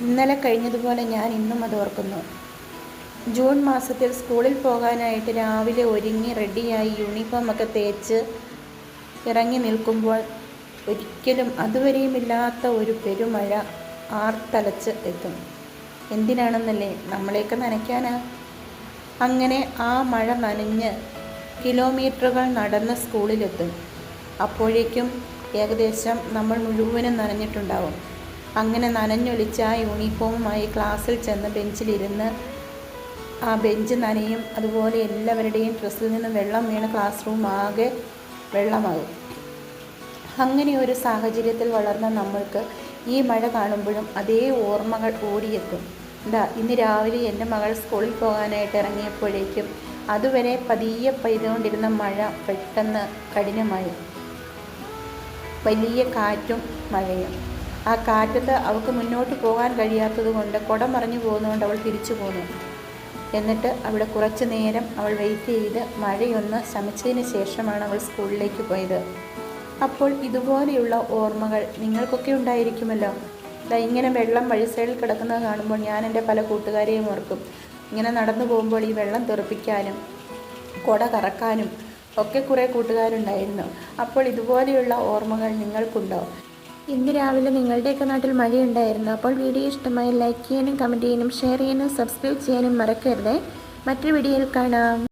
ഇന്നലെ കഴിഞ്ഞതുപോലെ ഞാൻ ഇന്നും അത് ഓർക്കുന്നു. ജൂൺ മാസത്തിൽ സ്കൂളിൽ പോകാനായിട്ട് രാവിലെ ഒരുങ്ങി റെഡിയായി യൂണിഫോമൊക്കെ തേച്ച് ഇറങ്ങി നിൽക്കുമ്പോൾ ഒരിക്കലും അതുവരെയുമില്ലാത്ത ഒരു പെരുമഴ ആർത്തലച്ച് എത്തും. എന്തിനാണെന്നല്ലേ? നമ്മളെയൊക്കെ നനയ്ക്കാനാ. അങ്ങനെ ആ മഴ നനഞ്ഞ് കിലോമീറ്ററുകൾ നടന്ന് സ്കൂളിലെത്തും. അപ്പോഴേക്കും ഏകദേശം നമ്മൾ മുഴുവനും നനഞ്ഞിട്ടുണ്ടാവും. അങ്ങനെ നനഞ്ഞൊലിച്ച ആ യൂണിഫോമുമായി ക്ലാസ്സിൽ ചെന്ന് ബെഞ്ചിലിരുന്ന് ആ ബെഞ്ച് നനയും. അതുപോലെ എല്ലാവരുടെയും ഡ്രസ്സിൽ നിന്ന് വെള്ളം വീണ് ക്ലാസ് റൂം ആകെ വെള്ളമാകും. അങ്ങനെ ഒരു സാഹചര്യത്തിൽ വളർന്ന നമ്മൾക്ക് ഈ മഴ കാണുമ്പോഴും അതേ ഓർമ്മകൾ ഓടിയെത്തും. ഇന്ന് രാവിലെ എൻ്റെ മകൾ സ്കൂളിൽ പോകാനായിട്ട് ഇറങ്ങിയപ്പോഴേക്കും അതുവരെ പതിയെ പെയ്തുകൊണ്ടിരുന്ന മഴ പെട്ടെന്ന് കഠിനമായി. വലിയ കാറ്റും മഴയും. ആ കാറ്റത്ത് അവൾക്ക് മുന്നോട്ട് പോകാൻ കഴിയാത്തത് കൊണ്ട് കുട മറിഞ്ഞു പോകുന്നതുകൊണ്ട് അവൾ തിരിച്ചു പോന്നു. എന്നിട്ട് അവിടെ കുറച്ചു നേരം അവൾ വെയിറ്റ് ചെയ്ത് മഴയൊന്ന് ശമിച്ചതിന് ശേഷമാണ് അവൾ സ്കൂളിലേക്ക് പോയത്. അപ്പോൾ ഇതുപോലെയുള്ള ഓർമ്മകൾ നിങ്ങൾക്കൊക്കെ ഉണ്ടായിരിക്കുമല്ലോ. ഇങ്ങനെ വെള്ളം വഴി സൈഡിൽ കിടക്കുന്നത് കാണുമ്പോൾ ഞാൻ എൻ്റെ പല കൂട്ടുകാരെയും ഓർക്കും. ഇങ്ങനെ നടന്നു പോകുമ്പോൾ ഈ വെള്ളം തെറിപ്പിക്കാനും കുട കറക്കാനും ഒക്കെ കുറേ കൂട്ടുകാരുണ്ടായിരുന്നു. അപ്പോൾ ഇതുപോലെയുള്ള ഓർമ്മകൾ നിങ്ങൾക്കുണ്ടോ? ഇന്ന് രാവിലെ നിങ്ങളുടെയൊക്കെ നാട്ടിൽ മഴയുണ്ടായിരുന്നു. അപ്പോൾ വീഡിയോ ഇഷ്ടമായി ലൈക്ക് ചെയ്യാനും കമൻറ്റ് ചെയ്യാനും ഷെയർ ചെയ്യാനും സബ്സ്ക്രൈബ് ചെയ്യാനും മറക്കരുത്. മറ്റൊരു വീഡിയോയിൽ കാണാം.